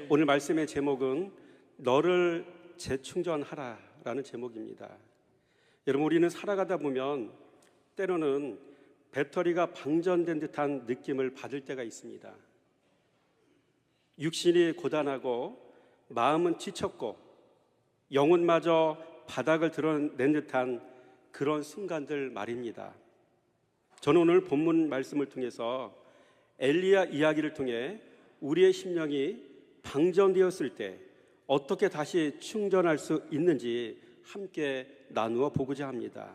오늘 말씀의 제목은 너를 재충전하라라는 제목입니다. 여러분, 우리는 살아가다 보면 때로는 배터리가 방전된 듯한 느낌을 받을 때가 있습니다. 육신이 고단하고 마음은 지쳤고 영혼마저 바닥을 드러낸 듯한 그런 순간들 말입니다. 저는 오늘 본문 말씀을 통해서 엘리야 이야기를 통해 우리의 심령이 방전되었을 때 어떻게 다시 충전할 수 있는지 함께 나누어 보고자 합니다.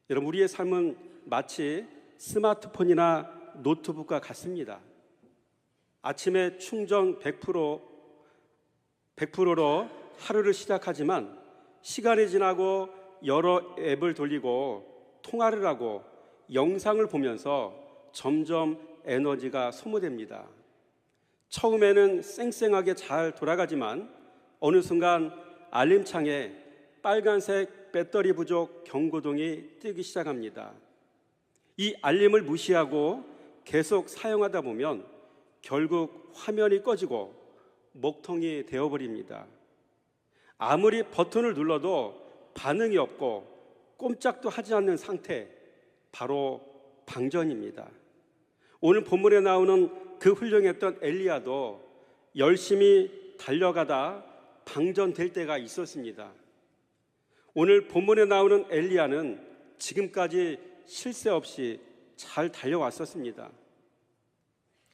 여러분, 우리의 삶은 마치 스마트폰이나 노트북과 같습니다. 아침에 충전 100%로 하루를 시작하지만 시간이 지나고 여러 앱을 돌리고 통화를 하고 영상을 보면서 점점 에너지가 소모됩니다. 처음에는 쌩쌩하게 잘 돌아가지만 어느 순간 알림창에 빨간색 배터리 부족 경고등이 뜨기 시작합니다. 이 알림을 무시하고 계속 사용하다 보면 결국 화면이 꺼지고 먹통이 되어버립니다. 아무리 버튼을 눌러도 반응이 없고 꼼짝도 하지 않는 상태, 바로 방전입니다. 오늘 본문에 나오는 그 훌륭했던 엘리야도 열심히 달려가다 방전될 때가 있었습니다. 오늘 본문에 나오는 엘리야는 지금까지 실세 없이 잘 달려왔었습니다.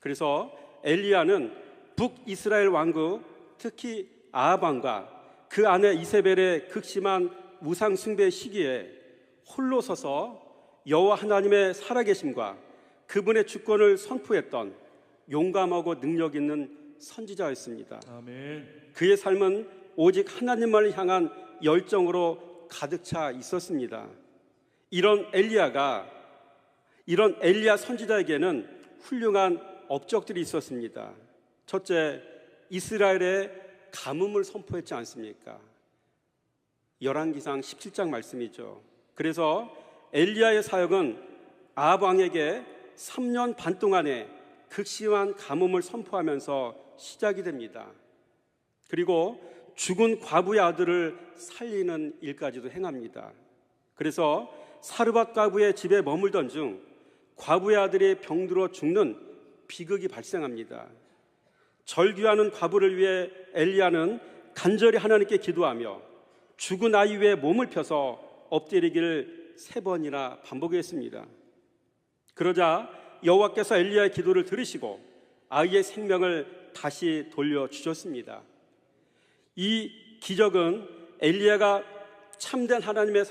그래서 엘리야는 북이스라엘 왕국, 특히 아합 왕과 그 아내 이세벨의 극심한 우상 숭배 시기에 홀로 서서 여호와 하나님의 살아계심과 그분의 주권을 선포했던 용감하고 능력 있는 선지자였습니다. 아멘. 그의 삶은 오직 하나님만을 향한 열정으로 가득 차 있었습니다. 이런 엘리야 선지자에게는 훌륭한 업적들이 있었습니다. 첫째, 이스라엘의 가뭄을 선포했지 않습니까? 열왕기상 17장 말씀이죠. 그래서 엘리야의 사역은 아합 왕에게 3년 반 동안에 극심한 가뭄을 선포하면서 시작이 됩니다. 그리고 죽은 과부의 아들을 살리는 일까지도 행합니다. 그래서 사르밧 과부의 집에 머물던 중 과부의 아들이 병들어 죽는 비극이 발생합니다. 절규하는 과부를 위해 엘리야는 간절히 하나님께 기도하며 죽은 아이 위에 몸을 펴서 엎드리기를 3번이나 반복했습니다. 그러자 여호와께서 엘리야의 기도를 들으시고 아이의 생명을 다시 돌려주셨습니다. 이 기적은 엘리야가 참된 하나님의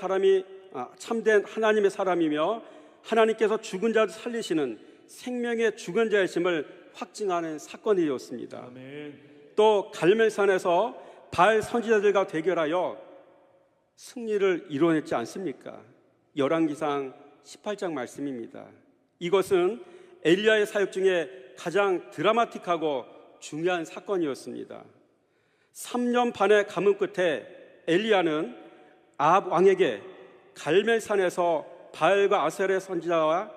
사람이며 하나님께서 죽은 자를 살리시는 생명의 주권자이심을 확증하는 사건이었습니다. 아멘. 또 갈멜산에서 바알 선지자들과 대결하여 승리를 이뤄냈지 않습니까? 열왕기상 18장 말씀입니다. 이것은 엘리야의 사역 중에 가장 드라마틱하고 중요한 사건이었습니다. 3년 반의 가뭄 끝에 엘리야는 아합 왕에게 갈멜산에서 바알과 아세라 선지자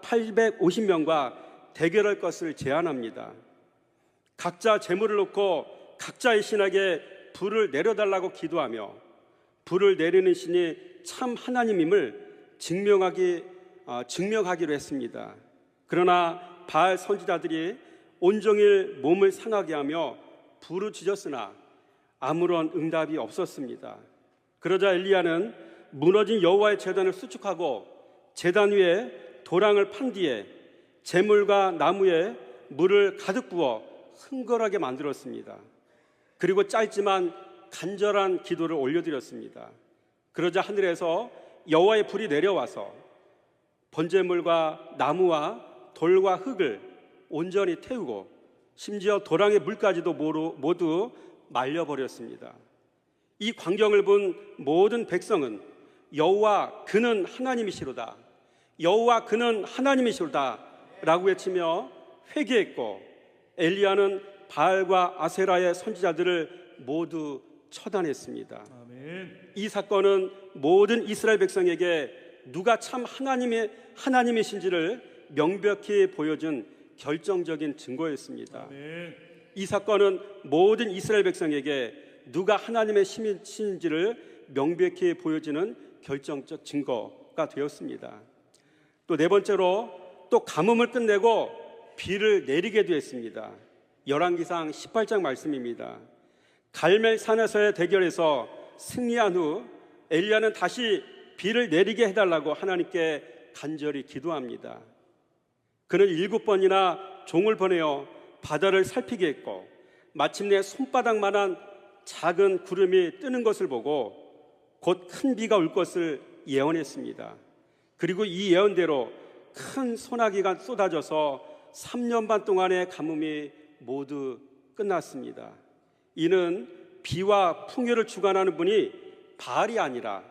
850명과 대결할 것을 제안합니다. 각자 재물을 놓고 각자의 신에게 불을 내려달라고 기도하며 불을 내리는 신이 참 하나님임을 증명하기로 했습니다. 그러나 바알 선지자들이 온종일 몸을 상하게 하며 부르짖었으나 아무런 응답이 없었습니다. 그러자 엘리야는 무너진 여호와의 제단을 수축하고 제단 위에 도랑을 판 뒤에 재물과 나무에 물을 가득 부어 흥건하게 만들었습니다. 그리고 짧지만 간절한 기도를 올려드렸습니다. 그러자 하늘에서 여호와의 불이 내려와서 번제물과 나무와 돌과 흙을 온전히 태우고 심지어 도랑의 물까지도 모두 말려버렸습니다. 이 광경을 본 모든 백성은 여호와 그는 하나님이시로다, 여호와 그는 하나님이시로다 라고 외치며 회개했고 엘리야는 바알과 아세라의 선지자들을 모두 처단했습니다. 아멘. 이 사건은 모든 이스라엘 백성에게 누가 참 하나님이신지를 명백히 보여준 결정적인 증거였습니다. 아멘. 이 사건은 모든 이스라엘 백성에게 누가 하나님의 신인지를 명백히 보여주는 결정적 증거가 되었습니다. 또 네 번째로 또 가뭄을 끝내고 비를 내리게 되었습니다. 열왕기상 18장 말씀입니다. 갈멜산에서의 대결에서 승리한 후 엘리야는 다시 비를 내리게 해달라고 하나님께 간절히 기도합니다. 그는 7번이나 종을 보내어 바다를 살피게 했고 마침내 손바닥만한 작은 구름이 뜨는 것을 보고 곧 큰 비가 올 것을 예언했습니다. 그리고 이 예언대로 큰 소나기가 쏟아져서 3년 반 동안의 가뭄이 모두 끝났습니다. 이는 비와 풍요를 주관하는 분이 바알이 아니라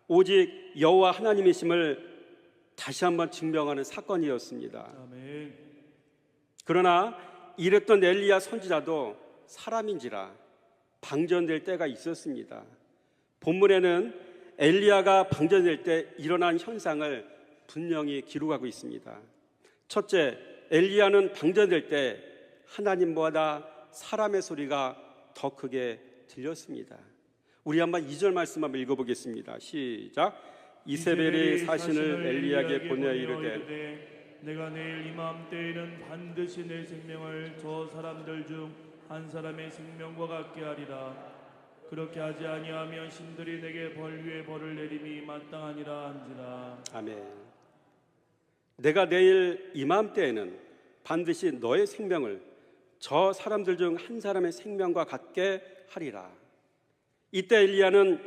오직 여호와 하나님이심을 다시 한번 증명하는 사건이었습니다. 아멘. 그러나 이랬던 엘리야 선지자도 사람인지라 방전될 때가 있었습니다. 본문에는 엘리야가 방전될 때 일어난 현상을 분명히 기록하고 있습니다. 첫째, 엘리야는 방전될 때 하나님보다 사람의 소리가 더 크게 들렸습니다. 우리 한번 2절 말씀 한번 읽어보겠습니다. 시작. 이세벨이 사신을 엘리야에게 보내어 이르되 내가 내일 이맘때에는 반드시 내 생명을 저 사람들 중 한 사람의 생명과 같게 하리라. 그렇게 하지 아니하면 신들이 내게 벌 위에 벌을 내림이 마땅하니라 한지라. 아멘. 내가 내일 이맘때에는 반드시 너의 생명을 저 사람들 중 한 사람의 생명과 같게 하리라. 이때 엘리야는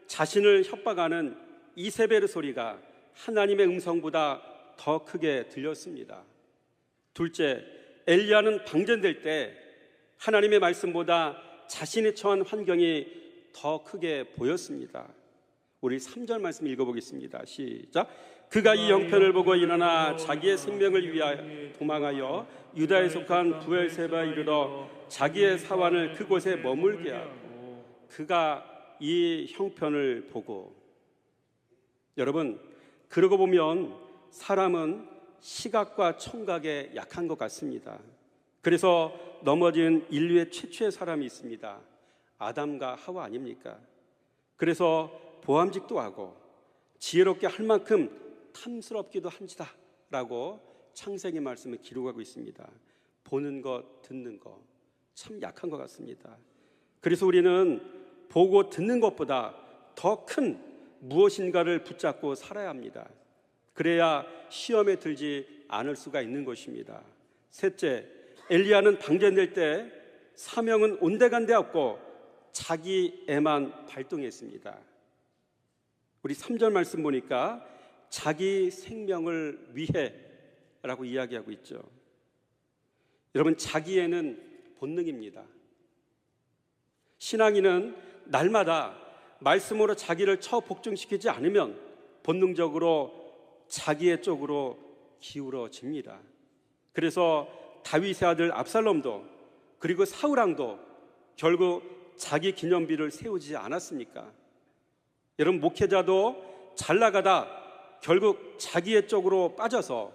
자신을 협박하는 이세벨의 소리가 하나님의 음성보다 더 크게 들렸습니다. 둘째, 엘리야는 방전될 때 하나님의 말씀보다 자신이 처한 환경이 더 크게 보였습니다. 우리 3절 말씀 읽어보겠습니다. 시작. 그가 이 형편을 보고 일어나 자기의 생명을 위하여 도망하여 유다에 속한 부엘세바에 이르러 자기의 사환을 그곳에 머물게 하고 그가 이 형편을 보고. 여러분, 그러고 보면 사람은 시각과 청각에 약한 것 같습니다. 그래서 넘어진 인류의 최초의 사람이 있습니다. 아담과 하와 아닙니까? 그래서 보암직도 하고 지혜롭게 할 만큼 탐스럽기도 한지다 라고 창세기 말씀을 기록하고 있습니다. 보는 것, 듣는 것 참 약한 것 같습니다. 그래서 우리는 보고 듣는 것보다 더 큰 무엇인가를 붙잡고 살아야 합니다. 그래야 시험에 들지 않을 수가 있는 것입니다. 셋째, 엘리야는 방전될 때 사명은 온데간데 없고 자기 애만 발동했습니다. 우리 3절 말씀 보니까 자기 생명을 위해 라고 이야기하고 있죠. 여러분, 자기 애는 본능입니다. 신앙인은 날마다 말씀으로 자기를 처복종시키지 않으면 본능적으로 자기의 쪽으로 기울어집니다. 그래서 다윗의 아들 압살롬도 그리고 사울왕도 결국 자기 기념비를 세우지 않았습니까? 여러분, 목회자도 잘 나가다 결국 자기의 쪽으로 빠져서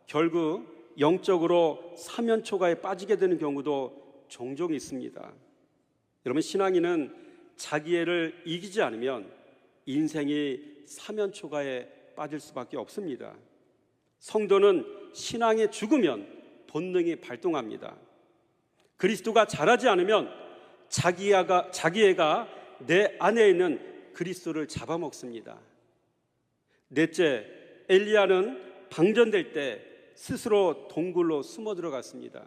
결국 영적으로 사면초가에 빠지게 되는 경우도 종종 있습니다. 여러분, 신앙인은 자기애를 이기지 않으면 인생이 사면초가에 빠질 수밖에 없습니다. 성도는 신앙에 죽으면 본능이 발동합니다. 그리스도가 자라지 않으면 자기애가 내 안에 있는 그리스도를 잡아먹습니다. 넷째, 엘리야는 방전될 때 스스로 동굴로 숨어 들어갔습니다.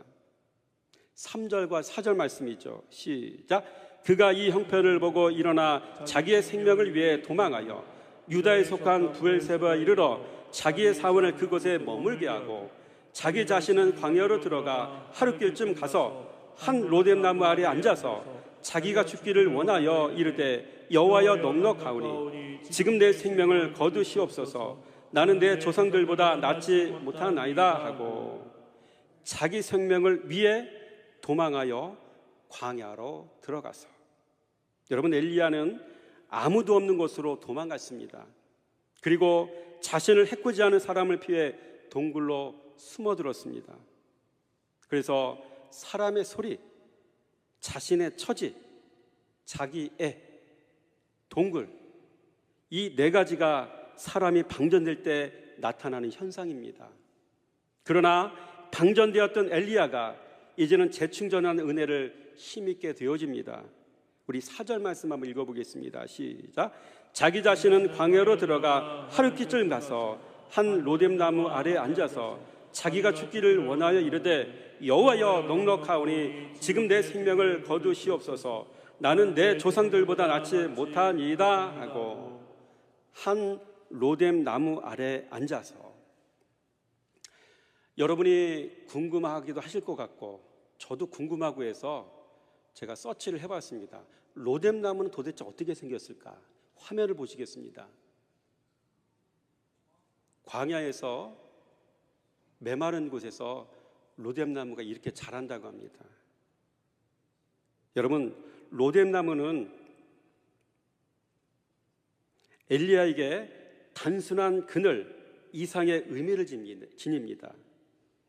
3절과 4절 말씀이죠. 시작. 그가 이 형편을 보고 일어나 자기의 생명을 위해 도망하여 유다에 속한 부엘세바에 이르러 자기의 사원을 그곳에 머물게 하고 자기 자신은 광야로 들어가 하룻길쯤 가서 한 로뎀나무 아래 앉아서 자기가 죽기를 원하여 이르되 여호와여 넉넉하오니 지금 내 생명을 거두시옵소서. 나는 내 조상들보다 낫지 못하나이다 하고 자기 생명을 위해 도망하여 광야로 들어가서. 여러분, 엘리야는 아무도 없는 곳으로 도망갔습니다. 그리고 자신을 해코지 하는 사람을 피해 동굴로 숨어들었습니다. 그래서 사람의 소리, 자신의 처지, 자기 애, 동굴, 이 네 가지가 사람이 방전될 때 나타나는 현상입니다. 그러나 방전되었던 엘리야가 이제는 재충전하는 은혜를 힘있게 되어집니다. 우리 4절 말씀 한번 읽어보겠습니다. 시작. 자기 자신은 광야로 들어가 하루키쯤 가서 한 로뎀나무 아래에 앉아서 자기가 죽기를 원하여 이르되 여호와여 넉넉하오니 지금 내 생명을 거두시옵소서. 나는 내 조상들보다 낫지 못하니이다 하고 한 로뎀나무 아래에 앉아서. 여러분이 궁금하기도 하실 것 같고 저도 궁금하고 해서 제가 서치를 해봤습니다. 로뎀나무는 도대체 어떻게 생겼을까? 화면을 보시겠습니다. 광야에서 메마른 곳에서 로뎀나무가 이렇게 자란다고 합니다. 여러분, 로뎀나무는 엘리야에게 단순한 그늘 이상의 의미를 지닙니다.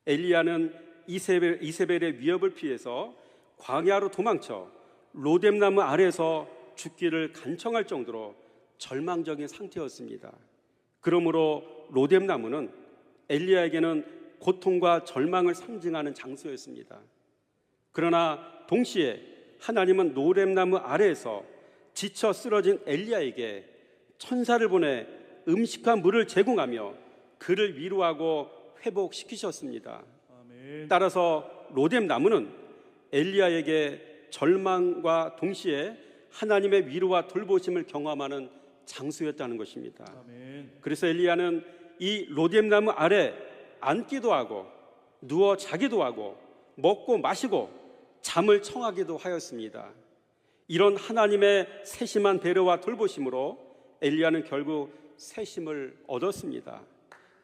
엘리야는 이세벨의 위협을 피해서 광야로 도망쳐 로뎀나무 아래에서 죽기를 간청할 정도로 절망적인 상태였습니다. 그러므로 로뎀나무는 엘리야에게는 고통과 절망을 상징하는 장소였습니다. 그러나 동시에 하나님은 로뎀나무 아래에서 지쳐 쓰러진 엘리야에게 천사를 보내 음식과 물을 제공하며 그를 위로하고 회복시키셨습니다. 아멘. 따라서 로뎀나무는 엘리야에게 절망과 동시에 하나님의 위로와 돌보심을 경험하는 장소였다는 것입니다. 아멘. 그래서 엘리야는 이 로뎀나무 아래 앉기도 하고 누워 자기도 하고 먹고 마시고 잠을 청하기도 하였습니다. 이런 하나님의 세심한 배려와 돌보심으로 엘리야는 결국 새 힘을 얻었습니다.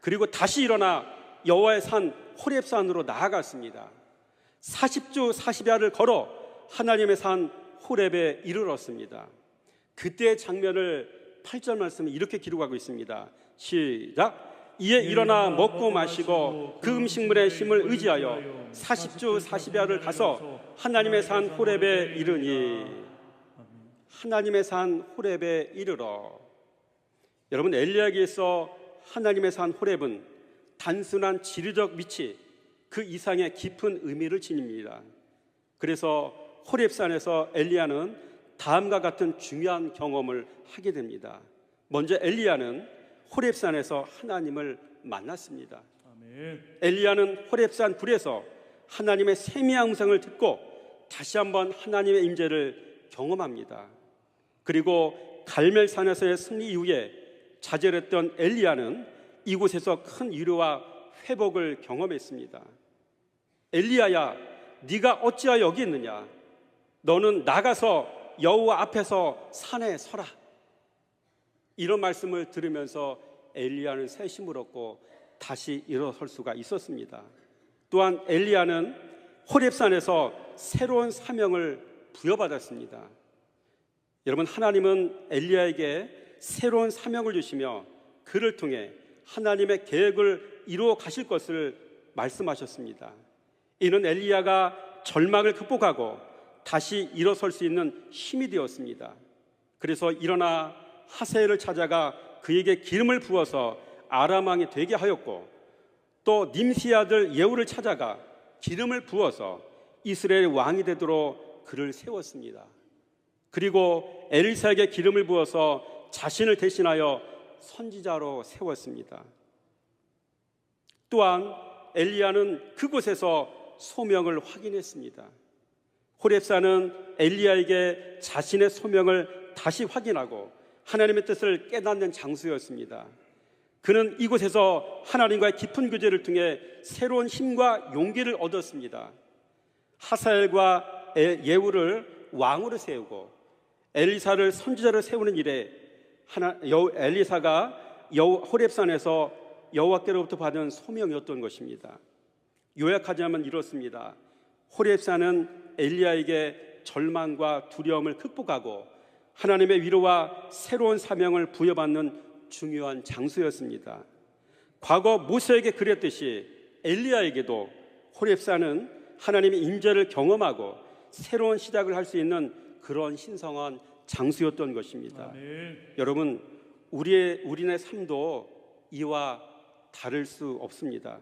그리고 다시 일어나 여호와의 산 호렙산으로 나아갔습니다. 40주 40야를 걸어 하나님의 산 호렙에 이르렀습니다. 그때의 장면을 8절 말씀에 이렇게 기록하고 있습니다. 시작. 이에 일어나 먹고 마시고 그 음식물의 힘을 의지하여 40주 40야를 가서 하나님의 산 호렙에 이르니. 하나님의 산 호렙에 이르러. 여러분, 엘리야에게서 하나님의 산 호렙은 단순한 지리적 위치 그 이상의 깊은 의미를 지닙니다. 그래서 호렙산에서 엘리야는 다음과 같은 중요한 경험을 하게 됩니다. 먼저 엘리야는 호렙산에서 하나님을 만났습니다. 아멘. 엘리야는 호렙산 불에서 하나님의 세미한 음성을 듣고 다시 한번 하나님의 임재를 경험합니다. 그리고 갈멜산에서의 승리 이후에 좌절했던 엘리야는 이곳에서 큰 위로와 회복을 경험했습니다. 엘리야야, 네가 어찌하여 여기 있느냐? 너는 나가서 여호와 앞에서 산에 서라. 이런 말씀을 들으면서 엘리야는 새 힘을 얻고 다시 일어설 수가 있었습니다. 또한 엘리야는 호렙산에서 새로운 사명을 부여받았습니다. 여러분, 하나님은 엘리야에게 새로운 사명을 주시며 그를 통해 하나님의 계획을 이루어 가실 것을 말씀하셨습니다. 이는 엘리야가 절망을 극복하고 다시 일어설 수 있는 힘이 되었습니다. 그래서 일어나 하세엘을 찾아가 그에게 기름을 부어서 아람 왕이 되게 하였고, 또 님시 아들 예후를 찾아가 기름을 부어서 이스라엘 왕이 되도록 그를 세웠습니다. 그리고 엘리사에게 기름을 부어서 자신을 대신하여 선지자로 세웠습니다. 또한 엘리야는 그곳에서 소명을 확인했습니다. 호렙산은 엘리야에게 자신의 소명을 다시 확인하고 하나님의 뜻을 깨닫는 장소였습니다. 그는 이곳에서 하나님과의 깊은 교제를 통해 새로운 힘과 용기를 얻었습니다. 하사엘과 예후를 왕으로 세우고 엘리사를 선지자로 세우는 일에 엘리사가 호렙산에서 여호와께로부터 받은 소명이었던 것입니다. 요약하자면 이렇습니다. 호렙산은 엘리야에게 절망과 두려움을 극복하고 하나님의 위로와 새로운 사명을 부여받는 중요한 장소였습니다. 과거 모세에게 그랬듯이 엘리야에게도 호렙산은 하나님의 임재를 경험하고 새로운 시작을 할 수 있는 그런 신성한 장소였던 것입니다. 아멘. 여러분, 우리네 삶도 이와 다를 수 없습니다.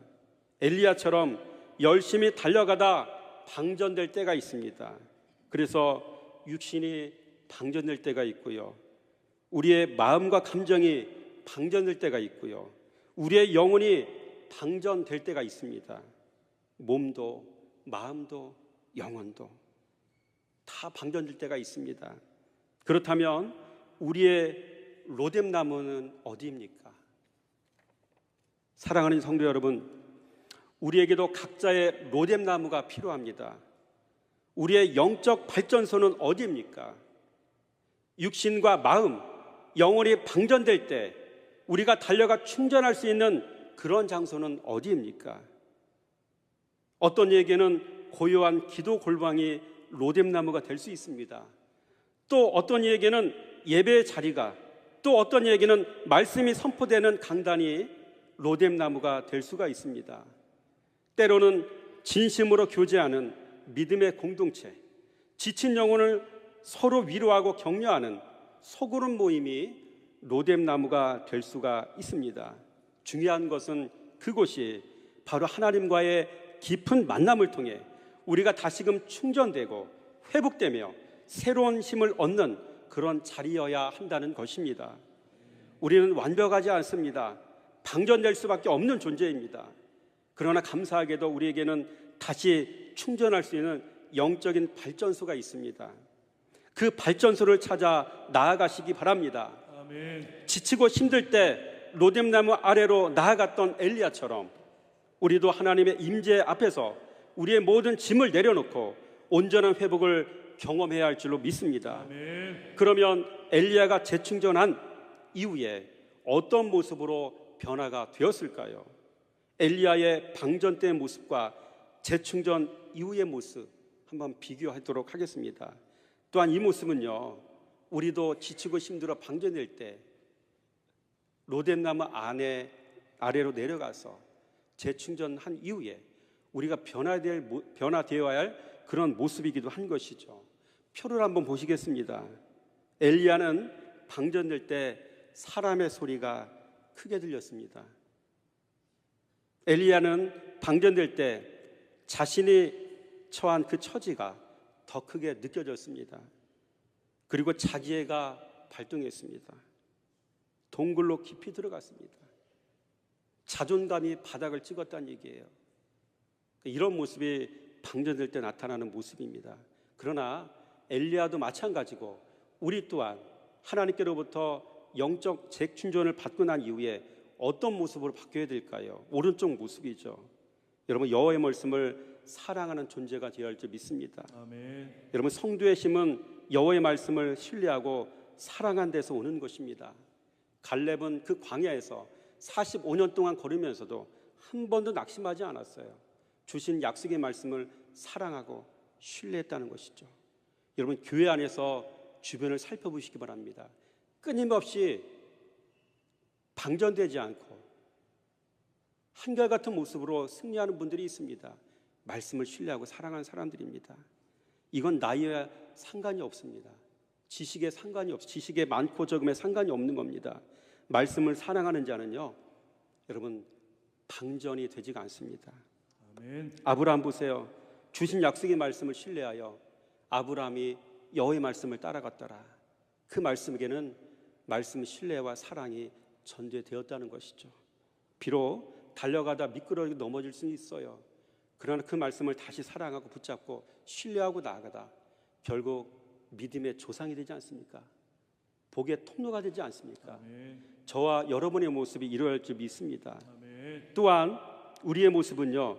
엘리야처럼 열심히 달려가다 방전될 때가 있습니다. 그래서 육신이 방전될 때가 있고요, 우리의 마음과 감정이 방전될 때가 있고요, 우리의 영혼이 방전될 때가 있습니다. 몸도 마음도 영혼도 다 방전될 때가 있습니다. 그렇다면 우리의 로뎀나무는 어디입니까? 사랑하는 성도 여러분, 우리에게도 각자의 로뎀나무가 필요합니다. 우리의 영적 발전소는 어디입니까? 육신과 마음, 영혼이 방전될 때 우리가 달려가 충전할 수 있는 그런 장소는 어디입니까? 어떤 이에게는 고요한 기도 골방이 로뎀나무가 될 수 있습니다. 또 어떤 이에게는 예배의 자리가, 또 어떤 이에게는 말씀이 선포되는 강단이 로뎀나무가 될 수가 있습니다. 때로는 진심으로 교제하는 믿음의 공동체, 지친 영혼을 서로 위로하고 격려하는 소그룹 모임이 로뎀나무가 될 수가 있습니다. 중요한 것은 그곳이 바로 하나님과의 깊은 만남을 통해 우리가 다시금 충전되고 회복되며 새로운 힘을 얻는 그런 자리여야 한다는 것입니다. 우리는 완벽하지 않습니다. 방전될 수밖에 없는 존재입니다. 그러나 감사하게도 우리에게는 다시 충전할 수 있는 영적인 발전소가 있습니다. 그 발전소를 찾아 나아가시기 바랍니다. 아멘. 지치고 힘들 때 로뎀나무 아래로 나아갔던 엘리야처럼 우리도 하나님의 임재 앞에서 우리의 모든 짐을 내려놓고 온전한 회복을 경험해야 할 줄로 믿습니다. 아멘. 그러면 엘리야가 재충전한 이후에 어떤 모습으로 변화가 되었을까요? 엘리야의 방전 때의 모습과 재충전 이후의 모습 한번 비교하도록 하겠습니다. 또한 이 모습은요, 우리도 지치고 힘들어 방전될 때 로뎀나무 아래로 내려가서 재충전한 이후에 우리가 변화되어야 할 그런 모습이기도 한 것이죠. 표를 한번 보시겠습니다. 엘리야는 방전될 때 사람의 소리가 크게 들렸습니다. 엘리야는 방전될 때 자신이 처한 그 처지가 더 크게 느껴졌습니다. 그리고 자기애가 발동했습니다. 동굴로 깊이 들어갔습니다. 자존감이 바닥을 찍었다는 얘기예요. 이런 모습이 방전될 때 나타나는 모습입니다. 그러나 엘리야도 마찬가지고 우리 또한 하나님께로부터 영적 재충전을 받고 난 이후에 어떤 모습으로 바뀌어야 될까요? 오른쪽 모습이죠. 여러분, 여호와의 말씀을 사랑하는 존재가 되어야 할 줄 믿습니다. 아멘. 여러분, 성도의 힘은 여호와의 말씀을 신뢰하고 사랑한 데서 오는 것입니다. 갈렙은 그 광야에서 45년 동안 걸으면서도 한 번도 낙심하지 않았어요. 주신 약속의 말씀을 사랑하고 신뢰했다는 것이죠. 여러분, 교회 안에서 주변을 살펴보시기 바랍니다. 끊임없이 방전되지 않고 한결같은 모습으로 승리하는 분들이 있습니다. 말씀을 신뢰하고 사랑하는 사람들입니다. 이건 나이와 상관이 없습니다. 지식의 많고 적음에 상관이 없는 겁니다. 말씀을 사랑하는 자는요, 여러분, 방전이 되지가 않습니다. 아멘. 아브라함 보세요. 주신 약속의 말씀을 신뢰하여 아브라함이 여호와의 말씀을 따라갔더라. 그 말씀에게는 말씀 신뢰와 사랑이 전제되었다는 것이죠. 비록 달려가다 미끄러지고 넘어질 수는 있어요. 그러나 그 말씀을 다시 사랑하고 붙잡고 신뢰하고 나아가다 결국 믿음의 조상이 되지 않습니까? 복의 통로가 되지 않습니까? 아멘. 저와 여러분의 모습이 이루어질 줄 믿습니다. 아멘. 또한 우리의 모습은요,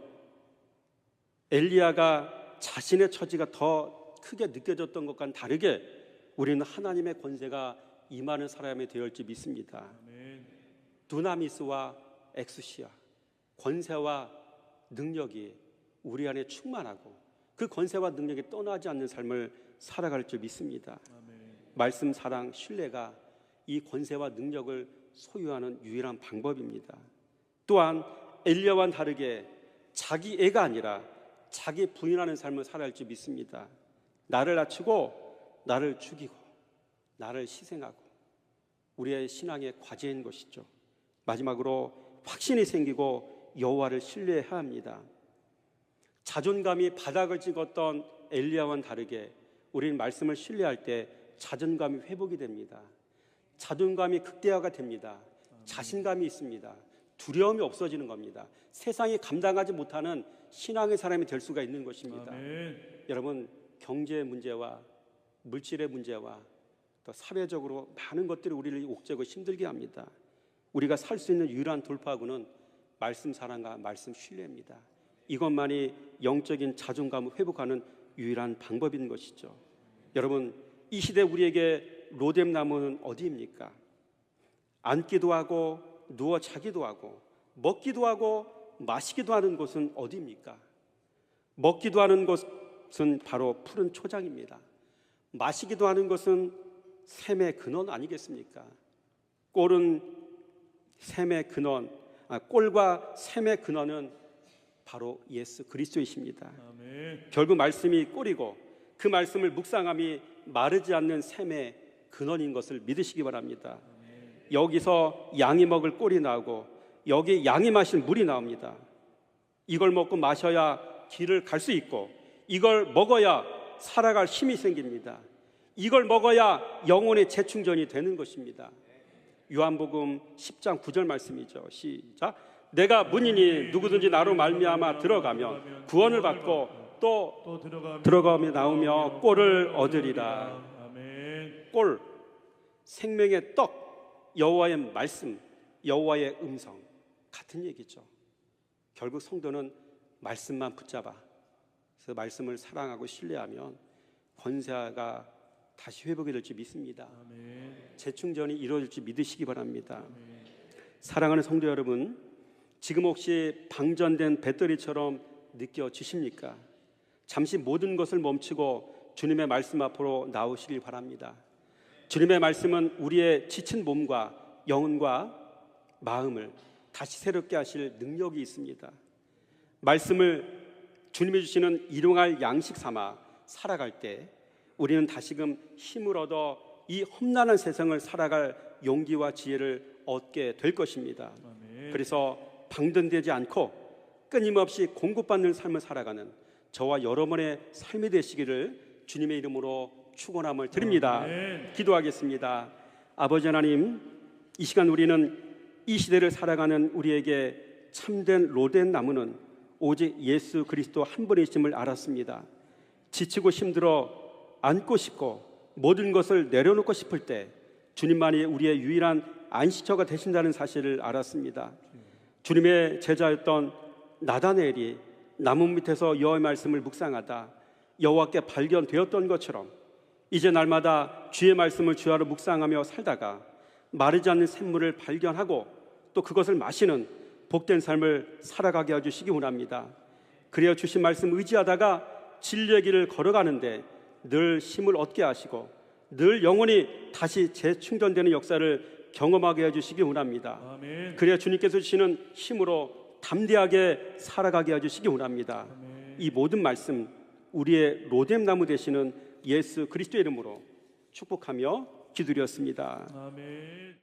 엘리야가 자신의 처지가 더 크게 느껴졌던 것과는 다르게 우리는 하나님의 권세가 임하는 사람이 되어야 줄 믿습니다. 아멘. 두나미스와 엑수시아, 권세와 능력이 우리 안에 충만하고 그 권세와 능력이 떠나지 않는 삶을 살아갈 줄 믿습니다. 아멘. 말씀, 사랑, 신뢰가 이 권세와 능력을 소유하는 유일한 방법입니다. 또한 엘리야와는 다르게 자기 애가 아니라 자기 부인하는 삶을 살아야 할지 믿습니다. 나를 낮추고 나를 죽이고 나를 희생하고 우리의 신앙의 과제인 것이죠. 마지막으로 확신이 생기고 여호와를 신뢰해야 합니다. 자존감이 바닥을 찍었던 엘리야와는 다르게 우리는 말씀을 신뢰할 때 자존감이 회복이 됩니다. 자존감이 극대화가 됩니다. 자신감이 있습니다. 두려움이 없어지는 겁니다. 세상이 감당하지 못하는 신앙의 사람이 될 수가 있는 것입니다. 아멘. 여러분, 경제 문제와 물질의 문제와 또 사회적으로 많은 것들이 우리를 옥죄고 힘들게 합니다. 우리가 살 수 있는 유일한 돌파구는 말씀 사랑과 말씀 신뢰입니다. 이것만이 영적인 자존감을 회복하는 유일한 방법인 것이죠. 여러분, 이 시대 우리에게 로뎀나무는 어디입니까? 앉기도 하고 누워 자기도 하고 먹기도 하고 마시기도 하는 곳은 어디입니까? 먹기도 하는 곳은 바로 푸른 초장입니다. 마시기도 하는 것은 샘의 근원 아니겠습니까? 꼴과 샘의 근원은 바로 예수 그리스도이십니다. 아멘. 결국 말씀이 꼴이고 그 말씀을 묵상함이 마르지 않는 샘의 근원인 것을 믿으시기 바랍니다. 여기서 양이 먹을 꼴이 나오고 여기 양이 마실 물이 나옵니다. 이걸 먹고 마셔야 길을 갈 수 있고 이걸 먹어야 살아갈 힘이 생깁니다. 이걸 먹어야 영혼의 재충전이 되는 것입니다. 요한복음 10장 9절 말씀이죠. 시작. 내가 문이니 누구든지 나로 말미암아 들어가면 구원을 받고 또 들어가며 나오며 꼴을 얻으리라. 아멘. 꼴, 생명의 떡, 여호와의 말씀, 여호와의 음성 같은 얘기죠. 결국 성도는 말씀만 붙잡아 그래서 말씀을 사랑하고 신뢰하면 권세가 다시 회복이 될지 믿습니다. 아멘. 재충전이 이루어질지 믿으시기 바랍니다. 사랑하는 성도 여러분, 지금 혹시 방전된 배터리처럼 느껴지십니까? 잠시 모든 것을 멈추고 주님의 말씀 앞으로 나오시길 바랍니다. 주님의 말씀은 우리의 지친 몸과 영혼과 마음을 다시 새롭게 하실 능력이 있습니다. 말씀을 주님이 주시는 일용할 양식 삼아 살아갈 때 우리는 다시금 힘을 얻어 이 험난한 세상을 살아갈 용기와 지혜를 얻게 될 것입니다. 아멘. 그래서 방전되지 않고 끊임없이 공급받는 삶을 살아가는 저와 여러분의 삶이 되시기를 주님의 이름으로 축원함을 드립니다. 아멘. 기도하겠습니다. 아버지 하나님, 이 시간 우리는 이 시대를 살아가는 우리에게 참된 로뎀나무는 오직 예수 그리스도 한 분이심을 알았습니다. 지치고 힘들어 앉고 싶고 모든 것을 내려놓고 싶을 때 주님만이 우리의 유일한 안식처가 되신다는 사실을 알았습니다. 주님의 제자였던 나다나엘이 나무 밑에서 여호와의 말씀을 묵상하다 여호와께 발견되었던 것처럼 이제 날마다 주의 말씀을 주야로 묵상하며 살다가 마르지 않는 샘물을 발견하고 또 그것을 마시는 복된 삶을 살아가게 해주시기 원합니다. 그래야 주신 말씀 의지하다가 진리의 길을 걸어가는데 늘 힘을 얻게 하시고 늘 영혼이 다시 재충전되는 역사를 경험하게 해주시기 원합니다. 아멘. 그래야 주님께서 주시는 힘으로 담대하게 살아가게 해주시기 원합니다. 아멘. 이 모든 말씀 우리의 로뎀나무 되시는 예수 그리스도의 이름으로 축복하며 기도드렸습니다. 아멘.